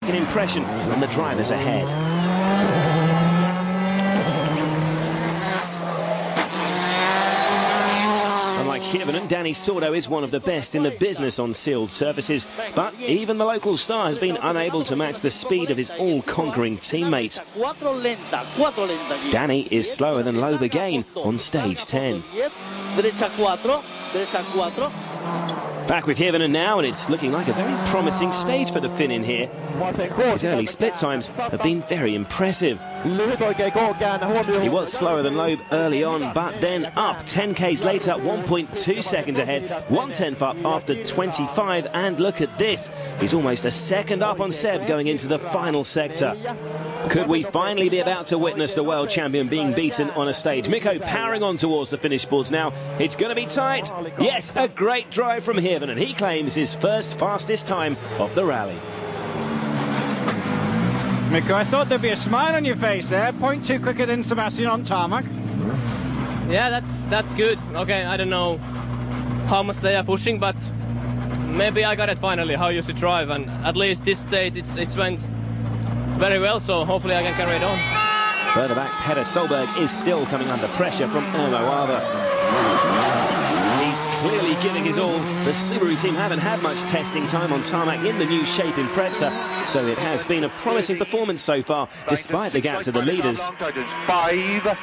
An impression on the drivers ahead. Unlike Hirvonen, Danny Sordo is one of the best in the business on sealed surfaces, but even the local star has been unable to match the speed of his all-conquering teammate. Danny is slower than Loeb again on stage 10. Back with Hirvonen now, and it's looking like a very promising stage for the Finn in here. His early split times have been very impressive. He was slower than Loeb early on, but then up 10k's later, 1.2 seconds ahead, 1/10 up after 25, and look at this. He's almost a second up on Seb going into the final sector. Could we finally be about to witness the world champion being beaten on a stage? Mikko powering on towards the finish boards now. It's going to be tight. Yes, a great drive from Hirvonen, and he claims his first fastest time of the rally. Mikko, I thought there'd be a smile on your face there. 0.2 quicker than Sebastian on tarmac. Yeah, that's good. Okay, I don't know how much they are pushing, but maybe I got it finally, how you should drive, and at least this stage it's went very well, so hopefully I can carry it on. Further back, Petter Solberg is still coming under pressure from Ermo Arva. He's clearly giving his all. The Subaru team haven't had much testing time on tarmac in the new shape in Impreza, so it has been a promising performance so far, despite the gap to the leaders. 5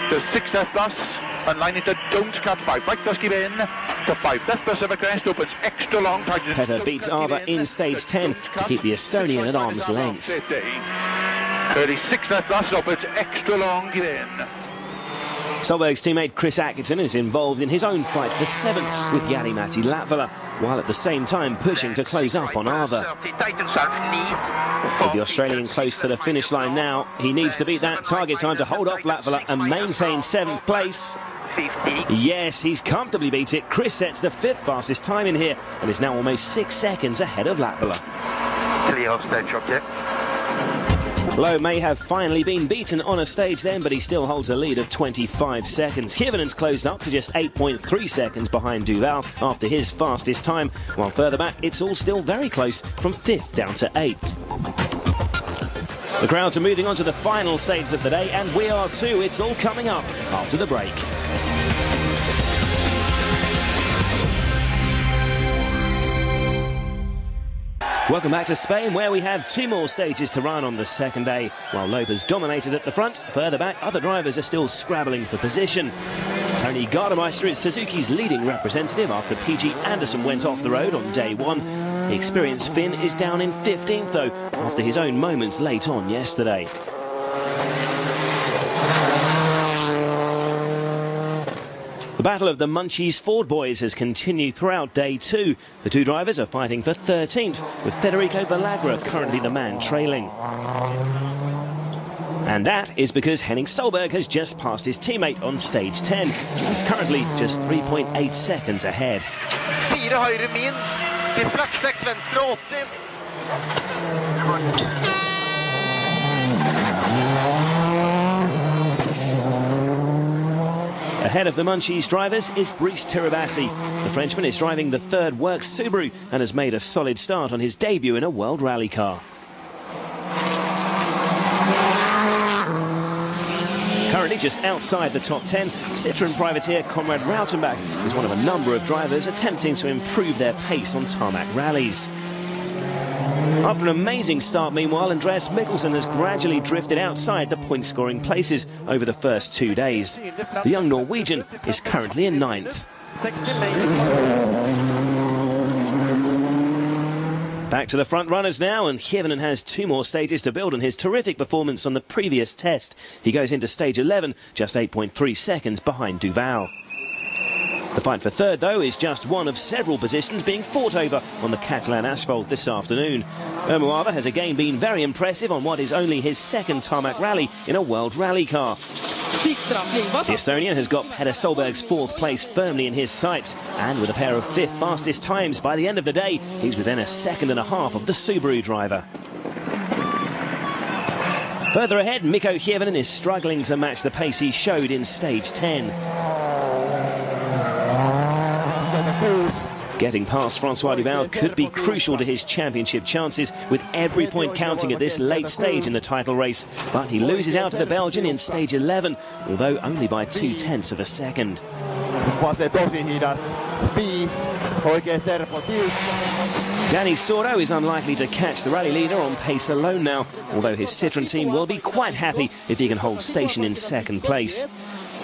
to 6 left plus, and line into don't cut 5. Right plus give in to 5 left plus of a crest, opens extra long. Petter beats Arva in stage 10 to keep the Estonian at arm's length. 36 left plus, opens extra long, give in. Solberg's teammate Chris Atkinson is involved in his own fight for 7th with Jari-Matti Latvala, while at the same time pushing to close up on Arva. With the Australian close to the finish line now, he needs to beat that target time to hold off Latvala and maintain 7th place. Yes, he's comfortably beat it. Chris sets the 5th fastest time in here and is now almost 6 seconds ahead of Latvala. Clear off stage object. Lowe may have finally been beaten on a stage then, but he still holds a lead of 25 seconds. Hirvonen's closed up to just 8.3 seconds behind Duval after his fastest time, while further back it's all still very close from 5th down to 8th. The crowds are moving on to the final stage of the day, and we are too. It's all coming up after the break. Welcome back to Spain, where we have 2 more stages to run on the second day. While Loeb has dominated at the front, further back other drivers are still scrabbling for position. Tony Gardemeister is Suzuki's leading representative after PG Anderson went off the road on day 1. The experienced Finn is down in 15th though, after his own moments late on yesterday. The battle of the Munchies Ford boys has continued throughout day 2. The 2 drivers are fighting for 13th, with Federico Villagra currently the man trailing. And that is because Henning Solberg has just passed his teammate on stage 10. He's currently just 3.8 seconds ahead. 4 høyre min til flatt 6 venstre 80. Ahead of the Munchies drivers is Brice Tirabassi. The Frenchman is driving the 3rd Works Subaru and has made a solid start on his debut in a World Rally car. Currently just outside the top 10, Citroën privateer Konrad Rautenbach is one of a number of drivers attempting to improve their pace on tarmac rallies. After an amazing start, meanwhile, Andreas Mikkelsen has gradually drifted outside the point-scoring places over the first 2 days. The young Norwegian is currently in 9th. Back to the front runners now, and Hirvonen has 2 more stages to build on his terrific performance on the previous test. He goes into stage 11, just 8.3 seconds behind Duval. The fight for 3rd, though, is just one of several positions being fought over on the Catalan asphalt this afternoon. Ermo Arva has again been very impressive on what is only his 2nd tarmac rally in a World Rally car. The Estonian has got Petter Solberg's 4th place firmly in his sights, and with a pair of 5th fastest times by the end of the day, he's within a second and a half of the Subaru driver. Further ahead, Mikko Hirvonen is struggling to match the pace he showed in stage 10. Getting past Francois Duval could be crucial to his championship chances, with every point counting at this late stage in the title race. But he loses out to the Belgian in stage 11, although only by 0.2 of a second. Danny Sordo is unlikely to catch the rally leader on pace alone now, although his Citroën team will be quite happy if he can hold station in second place.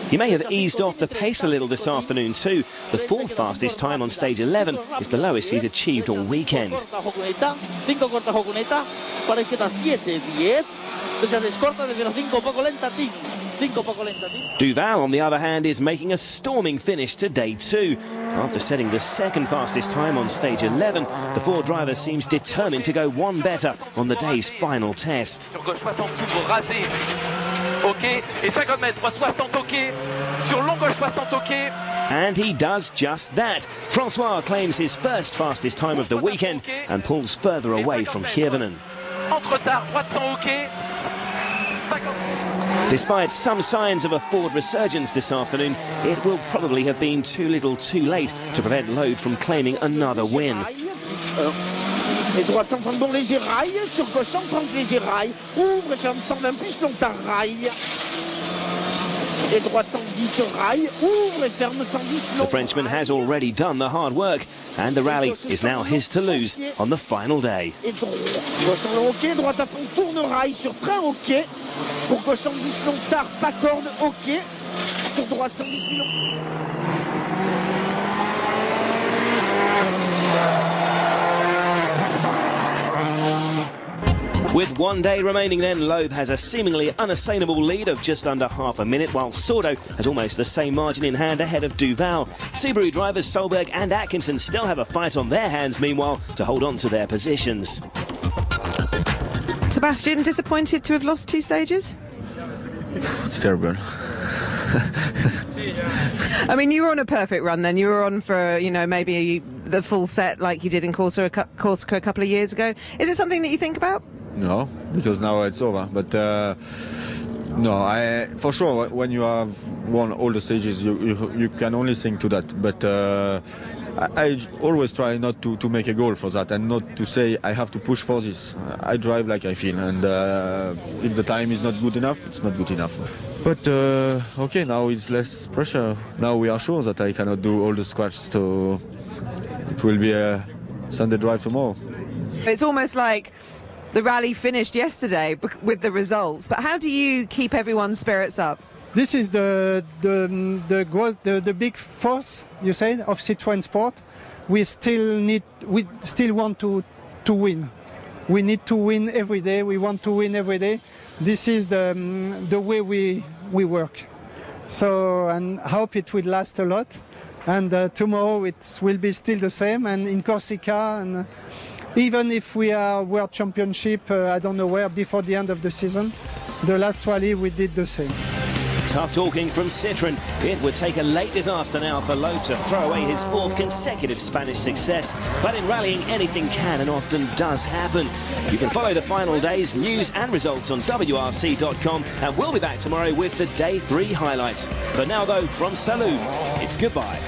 He may have eased off the pace a little this afternoon too. The fourth fastest time on stage 11 is the lowest he's achieved all weekend. Duval, on the other hand, is making a storming finish to day 2. After setting the second fastest time on stage 11, the Ford driver seems determined to go one better on the day's final test. And he does just that. Francois claims his first fastest time of the weekend and pulls further away from Hirvonen. Despite some signs of a Ford resurgence this afternoon, it will probably have been too little too late to prevent Loeb from claiming another win. Et droite 130 léger rail, sur gauche 130 léger rail, ouvre et ferme 120 plus longtemps rail. Et droite 110 rail, ouvre et ferme 110 The Frenchman has already done the hard work, and the rally is now his to lose on the final day. Et gauche sur le hockey, droite à fond, tourne rail sur frein hockey. Pour gauche 110 long tard, pas corde, hockey. Sur droite 110 long. With one day remaining then, Loeb has a seemingly unassailable lead of just under half a minute, while Sordo has almost the same margin in hand ahead of Duval. Subaru drivers Solberg and Atkinson still have a fight on their hands, meanwhile, to hold on to their positions. Sebastian, disappointed to have lost 2 stages? It's terrible. I mean, you were on a perfect run then. You were on for, you know, maybe the full set like you did in Corsica a couple of years ago. Is it something that you think about? No, because now it's over. But no, for sure, when you have won all the stages, you can only think to that. But I always try not to make a goal for that and not to say I have to push for this. I drive like I feel, and if the time is not good enough, it's not good enough. But okay, now it's less pressure. Now we are sure that I cannot do all the scratch, so it will be a Sunday drive tomorrow. It's almost like the rally finished yesterday with the results, but how do you keep everyone's spirits up? This is the big force, you say, of Citroën Sport. We still want to win. We need to win every day. We want to win every day. This is the way we work. So, and I hope it will last a lot. And tomorrow it will be still the same. And in Corsica, and even if we are World Championship, I don't know where, before the end of the season, the last rally we did the same. Tough talking from Citroën. It would take a late disaster now for Loeb to throw away his 4th consecutive Spanish success. But in rallying, anything can and often does happen. You can follow the final day's news and results on WRC.com, and we'll be back tomorrow with the Day 3 highlights. For now, though, from Salou, it's goodbye.